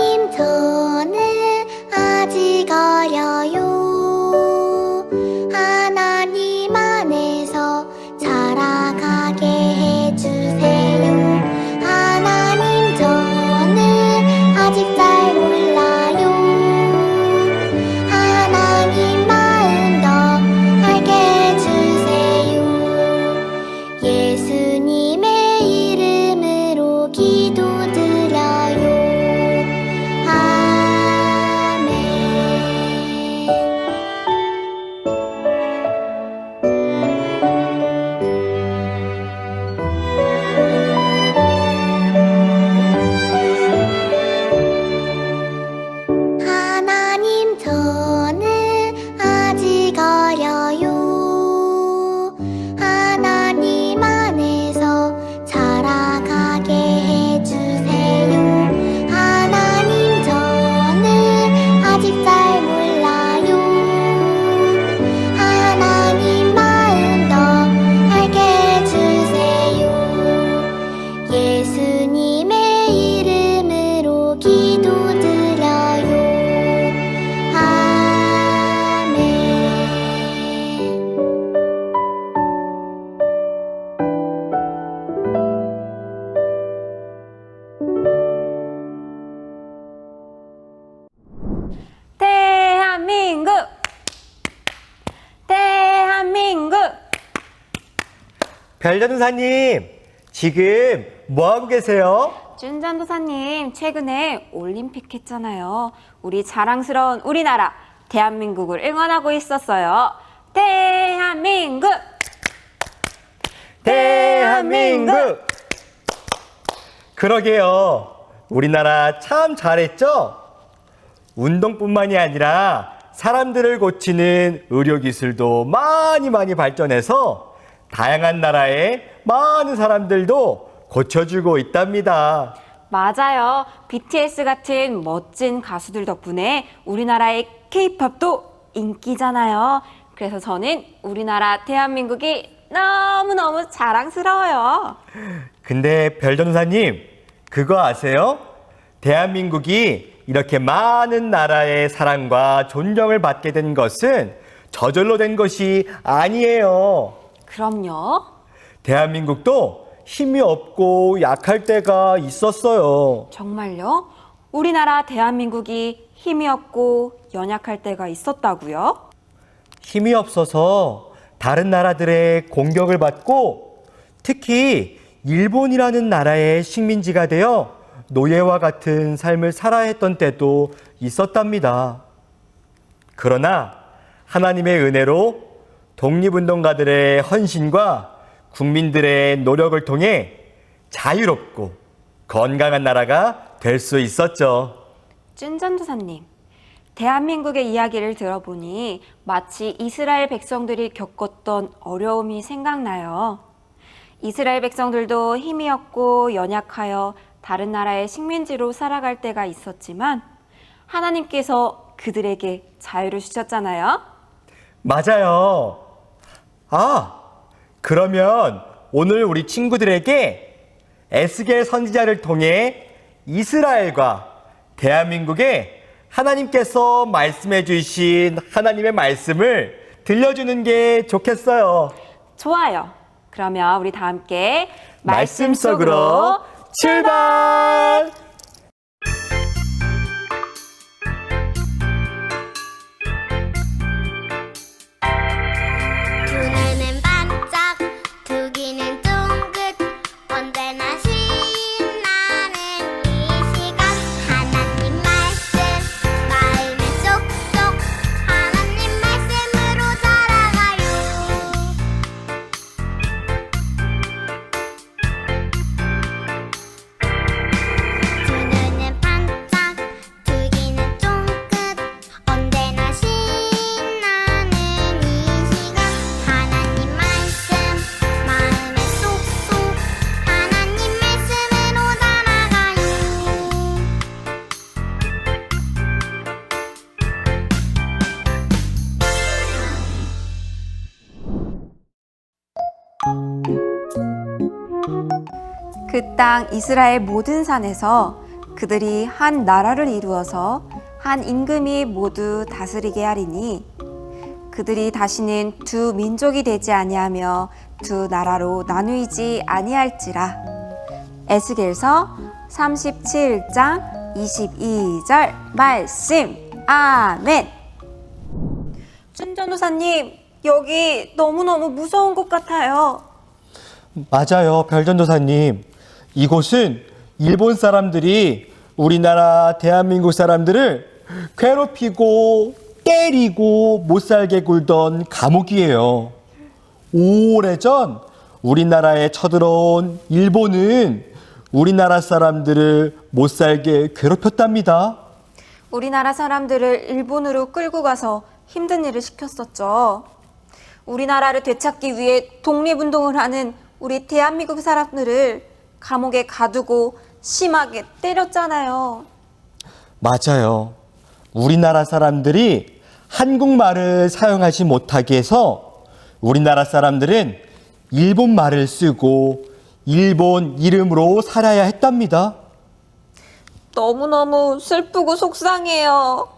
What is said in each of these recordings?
하나님 저는 아직 어려요. 하나님 안에서 자라가게 해주세요. 하나님 저는 아직 잘 몰라요. 하나님 마음 더 알게 해주세요. 예수님의 이름으로 기도드려요. 아멘. 하나님 저는 아직 어려요. 하나님 안에서 자라가게 해주세요. 하나님 저는 아직 잘 몰라요. 하나님 마음 더 알게 해주세요. 예수님의 이름으로 기도드려요. 아멘. 대한민국! 대한민국! 별전도사님, 지금 뭐하고 계세요? 준전도사님, 최근에 올림픽 했잖아요. 우리 자랑스러운 우리나라, 대한민국을 응원하고 있었어요. 대한민국! 대한민국! 그러게요. 우리나라 참 잘했죠? 운동뿐만이 아니라 사람들을 고치는 의료기술도 많이 발전해서 다양한 나라의 많은 사람들도 고쳐주고 있답니다. 맞아요. BTS 같은 멋진 가수들 덕분에 우리나라의 K-팝도 인기잖아요. 그래서 저는 우리나라 대한민국이 너무너무 자랑스러워요. 근데 별전도사님, 그거 아세요? 대한민국이 이렇게 많은 나라의 사랑과 존경을 받게 된 것은 저절로 된 것이 아니에요. 그럼요. 대한민국도 힘이 없고 약할 때가 있었어요. 정말요? 우리나라 대한민국이 힘이 없고 연약할 때가 있었다고요? 힘이 없어서 다른 나라들의 공격을 받고 특히 일본이라는 나라의 식민지가 되어 노예와 같은 삶을 살아야 했던 때도 있었답니다. 그러나 하나님의 은혜로 독립운동가들의 헌신과 국민들의 노력을 통해 자유롭고 건강한 나라가 될 수 있었죠. 찐전도사님, 대한민국의 이야기를 들어보니 마치 이스라엘 백성들이 겪었던 어려움이 생각나요. 이스라엘 백성들도 힘이 없고 연약하여 다른 나라의 식민지로 살아갈 때가 있었지만 하나님께서 그들에게 자유를 주셨잖아요. 맞아요. 그러면 오늘 우리 친구들에게 에스겔 선지자를 통해 이스라엘과 대한민국에 하나님께서 말씀해 주신 하나님의 말씀을 들려주는 게 좋겠어요. 좋아요. 그러면 우리 다 함께 말씀 속으로 출발! 두 눈은 반짝, 두 귀는 쫑긋, 언제나 신나는 이 시간. 하나님 말씀, 마음에 쏙쏙, 하나님 말씀으로 자라가요. 두 눈은 반짝, 두 귀는 쫑긋, 언제나 신나는 이 시간. 하나님 말씀, 마음에 쏙쏙, 하나님 말씀으로 자라가요. 그 땅 이스라엘 모든 산에서 그들이 한 나라를 이루어서 한 임금이 모두 다스리게 하리니 그들이 다시는 두 민족이 되지 아니하며 두 나라로 나누이지 아니할지라. 에스겔서 37장 22절 말씀. 아멘. 춘전도사님, 여기 너무너무 무서운 곳 같아요. 맞아요, 별전도사님. 이곳은 일본 사람들이 우리나라 대한민국 사람들을 괴롭히고 때리고 못살게 굴던 감옥이에요. 오래전 우리나라에 쳐들어온 일본은 우리나라 사람들을 못살게 괴롭혔답니다. 우리나라 사람들을 일본으로 끌고 가서 힘든 일을 시켰었죠. 우리나라를 되찾기 위해 독립운동을 하는 우리 대한민국 사람들을 감옥에 가두고 심하게 때렸잖아요. 맞아요. 우리나라 사람들이 한국말을 사용하지 못하게 해서 우리나라 사람들은 일본 말을 쓰고 일본 이름으로 살아야 했답니다. 너무너무 슬프고 속상해요.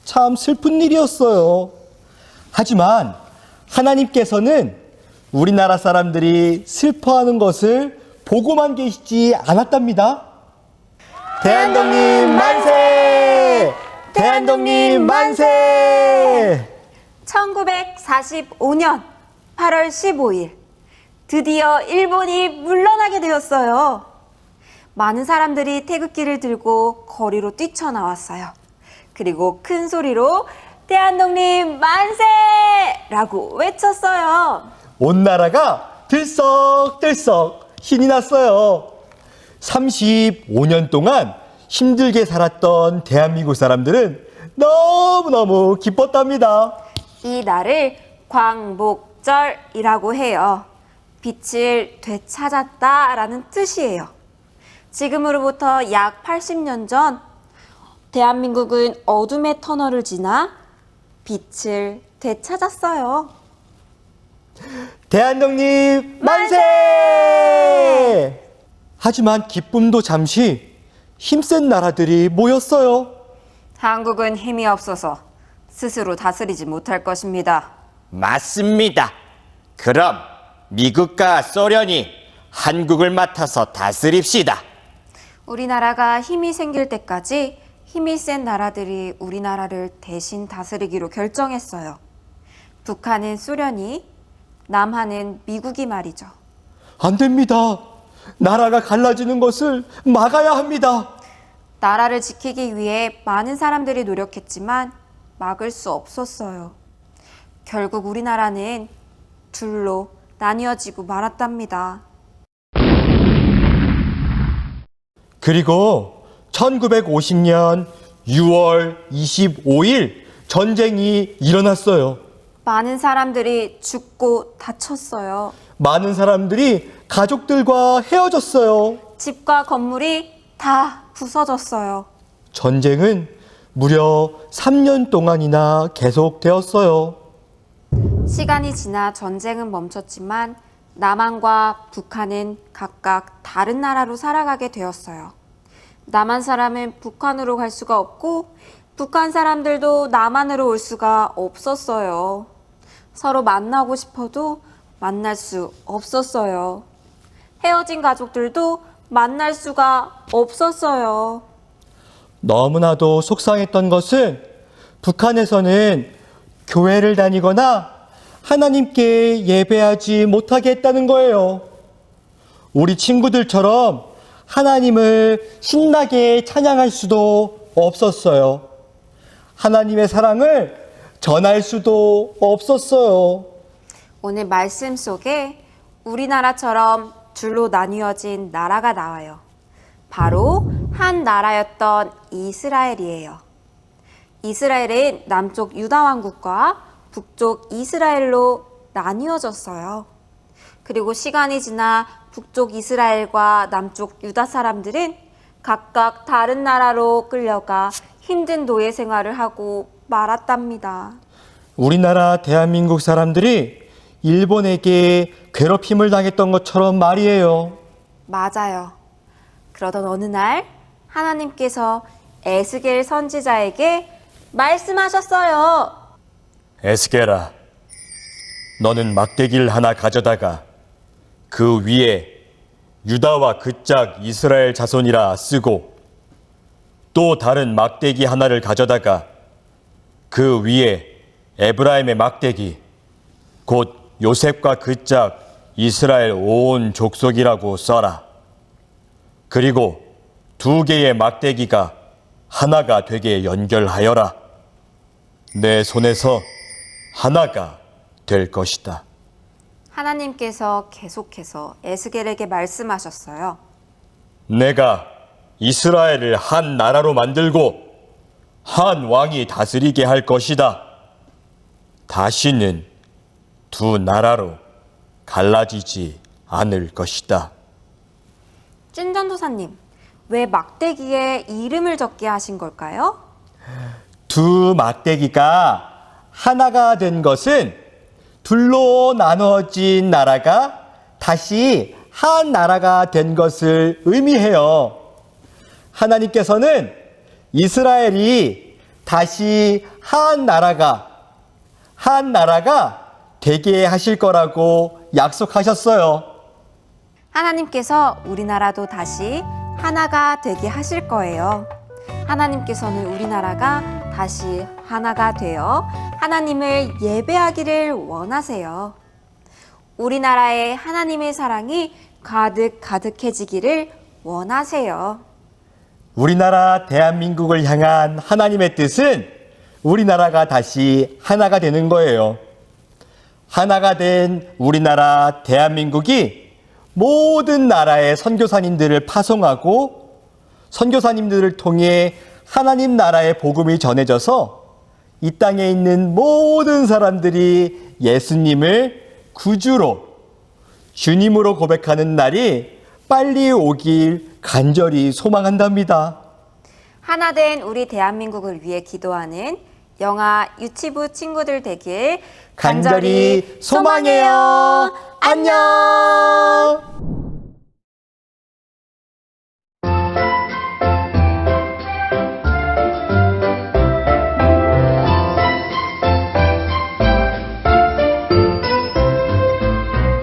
참 슬픈 일이었어요. 하지만 하나님께서는 우리나라 사람들이 슬퍼하는 것을 보고만 계시지 않았답니다. 대한독립 만세! 대한독립 만세! 1945년 8월 15일 드디어 일본이 물러나게 되었어요. 많은 사람들이 태극기를 들고 거리로 뛰쳐나왔어요. 그리고 큰 소리로 대한독립 만세라고 외쳤어요. 온 나라가 들썩들썩 신이 났어요. 35년 동안 힘들게 살았던 대한민국 사람들은 너무너무 기뻤답니다. 이 날을 광복절이라고 해요. 빛을 되찾았다라는 뜻이에요. 지금으로부터 약 80년 전 대한민국은 어둠의 터널을 지나 빛을 되찾았어요. 대한독립 만세! 하지만 기쁨도 잠시 힘센 나라들이 모였어요. 한국은 힘이 없어서 스스로 다스리지 못할 것입니다. 맞습니다. 그럼 미국과 소련이 한국을 맡아서 다스립시다. 우리나라가 힘이 생길 때까지 힘이 센 나라들이 우리나라를 대신 다스리기로 결정했어요. 북한은 소련이, 남한은 미국이 말이죠. 안 됩니다. 나라가 갈라지는 것을 막아야 합니다. 나라를 지키기 위해 많은 사람들이 노력했지만 막을 수 없었어요. 결국 우리나라는 둘로 나뉘어지고 말았답니다. 그리고 1950년 6월 25일 전쟁이 일어났어요. 많은 사람들이 죽고 다쳤어요. 많은 사람들이 가족들과 헤어졌어요. 집과 건물이 다 부서졌어요. 전쟁은 무려 3년 동안이나 계속되었어요. 시간이 지나 전쟁은 멈췄지만 남한과 북한은 각각 다른 나라로 살아가게 되었어요. 남한 사람은 북한으로 갈 수가 없고 북한 사람들도 남한으로 올 수가 없었어요. 서로 만나고 싶어도 만날 수 없었어요. 헤어진 가족들도 만날 수가 없었어요. 너무나도 속상했던 것은 북한에서는 교회를 다니거나 하나님께 예배하지 못하게 했다는 거예요. 우리 친구들처럼 하나님을 신나게 찬양할 수도 없었어요. 하나님의 사랑을 전할 수도 없었어요. 오늘 말씀 속에 우리나라처럼 둘로 나뉘어진 나라가 나와요. 바로 한 나라였던 이스라엘이에요. 이스라엘은 남쪽 유다 왕국과 북쪽 이스라엘로 나뉘어졌어요. 그리고 시간이 지나 북쪽 이스라엘과 남쪽 유다 사람들은 각각 다른 나라로 끌려가 힘든 노예 생활을 하고 말았답니다. 우리나라 대한민국 사람들이 일본에게 괴롭힘을 당했던 것처럼 말이에요. 맞아요. 그러던 어느 날 하나님께서 에스겔 선지자에게 말씀하셨어요. 에스겔아, 너는 막대기를 하나 가져다가 그 위에 유다와 그 짝 이스라엘 자손이라 쓰고 또 다른 막대기 하나를 가져다가 그 위에 에브라임의 막대기 곧 요셉과 그 짝 이스라엘 온 족속이라고 써라. 그리고 2개의 막대기가 하나가 되게 연결하여라. 내 손에서 하나가 될 것이다. 하나님께서 계속해서 에스겔에게 말씀하셨어요. 내가 이스라엘을 한 나라로 만들고 한 왕이 다스리게 할 것이다. 다시는 2 나라로 갈라지지 않을 것이다. 찐전도사님, 왜 막대기에 이름을 적게 하신 걸까요? 2 막대기가 하나가 된 것은 둘로 나눠진 나라가 다시 한 나라가 된 것을 의미해요. 하나님께서는 이스라엘이 다시 한 나라가 되게 하실 거라고 약속하셨어요. 하나님께서 우리나라도 다시 하나가 되게 하실 거예요. 하나님께서는 우리나라가 다시 하나가 되어 하나님을 예배하기를 원하세요. 우리나라에 하나님의 사랑이 가득해지기를 원하세요. 우리나라 대한민국을 향한 하나님의 뜻은 우리나라가 다시 하나가 되는 거예요. 하나가 된 우리나라 대한민국이 모든 나라의 선교사님들을 파송하고 선교사님들을 통해 하나님 나라의 복음이 전해져서 이 땅에 있는 모든 사람들이 예수님을 구주로 주님으로 고백하는 날이 빨리 오길 간절히 소망한답니다. 하나된 우리 대한민국을 위해 기도하는 영아 유치부 친구들 되길 간절히 소망해요. 안녕.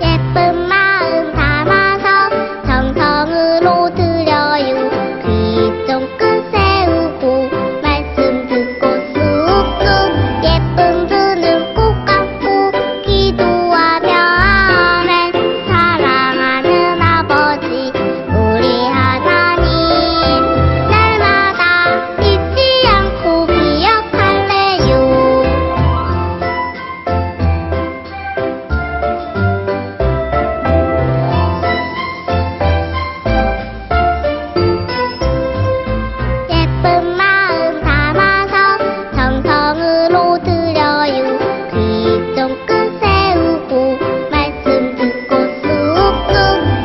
예쁜 마음 담아서 정성으로 드려요. 귀 쫑긋 세우고 말씀 듣고 쑥쑥 예쁜 두 눈 꼭 감고 기도하며 아멘. 사랑하는 아버지 우리 하나님 날마다 잊지 않고 기억할래요. 예쁜 마음 담아서 정성으로 드려요. 귀 쫑긋 세우고 말씀 듣고 쑥쑥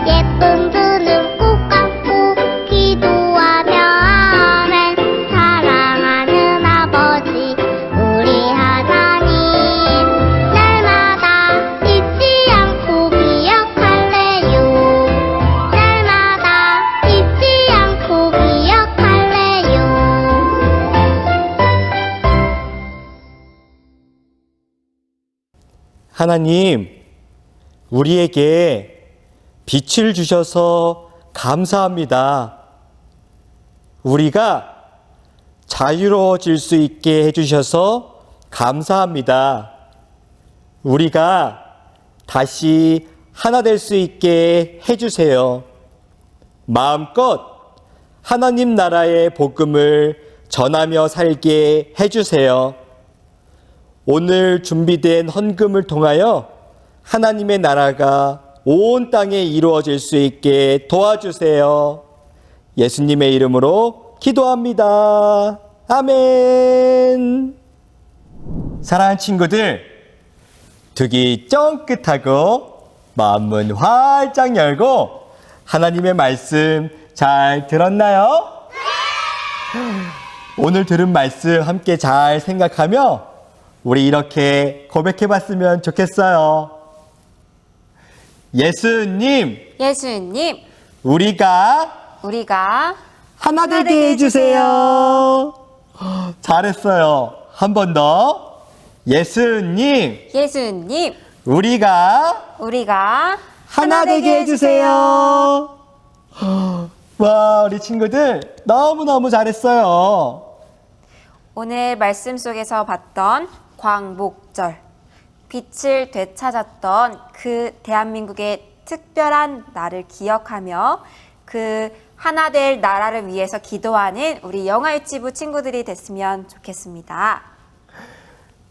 예쁜 두 눈 꼭 감고 기도하며 아멘. 사랑하는 아버지 우리 하나님 날마다 잊지 않고 기억할래요. 날마다 잊지 않고 기억할래요. 하나님, 우리에게 빛을 주셔서 감사합니다. 우리가 자유로워질 수 있게 해주셔서 감사합니다. 우리가 다시 하나 될 수 있게 해주세요. 마음껏 하나님 나라의 복음을 전하며 살게 해주세요. 오늘 준비된 헌금을 통하여 하나님의 나라가 온 땅에 이루어질 수 있게 도와주세요. 예수님의 이름으로 기도합니다. 아멘. 사랑하는 친구들, 등이 쫑긋하고 마음은 활짝 열고 하나님의 말씀 잘 들었나요? 오늘 들은 말씀 함께 잘 생각하며 우리 이렇게 고백해봤으면 좋겠어요. 예수님, 예수님, 우리가 우리가 하나 되게 해주세요. 잘했어요. 한 번 더. 예수님, 예수님, 우리가 우리가 하나 되게 해주세요. 와, 우리 친구들 너무너무 잘했어요. 오늘 말씀 속에서 봤던 광복절, 빛을 되찾았던 그 대한민국의 특별한 날을 기억하며 그 하나 될 나라를 위해서 기도하는 우리 영아유치부 친구들이 됐으면 좋겠습니다.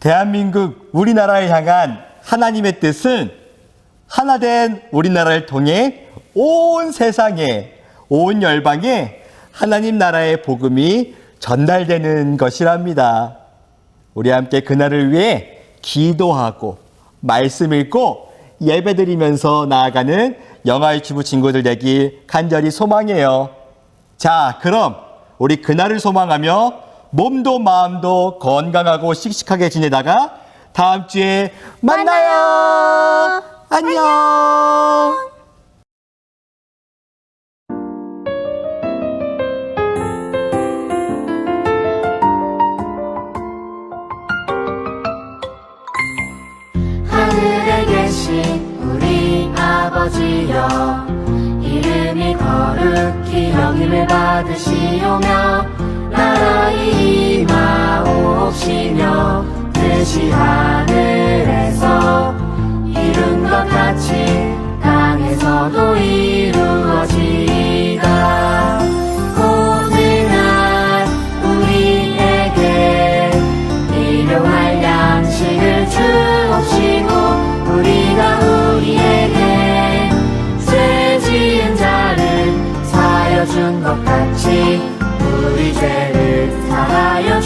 대한민국 우리나라를 향한 하나님의 뜻은 하나 된 우리나라를 통해 온 세상에, 온 열방에 하나님 나라의 복음이 전달되는 것이랍니다. 우리 함께 그날을 위해 기도하고 말씀 읽고 예배드리면서 나아가는 영아유치부 친구들 되길 간절히 소망해요. 자, 그럼 우리 그날을 소망하며 몸도 마음도 건강하고 씩씩하게 지내다가 다음 주에 만나요. 안녕. 하늘에 계신 우리 아버지여, 이름이 거룩히 여김을 받으시오며 나라의 임하옵시며 뜻이 하늘에서 이룬 것 같이 땅에서도 이루어지이다. 오늘 날 우리에게 일용할 양식을 주옵시고 우리가 우리에게 죄 지은 자를 사하여 준 것 같이 우리 죄를 사하여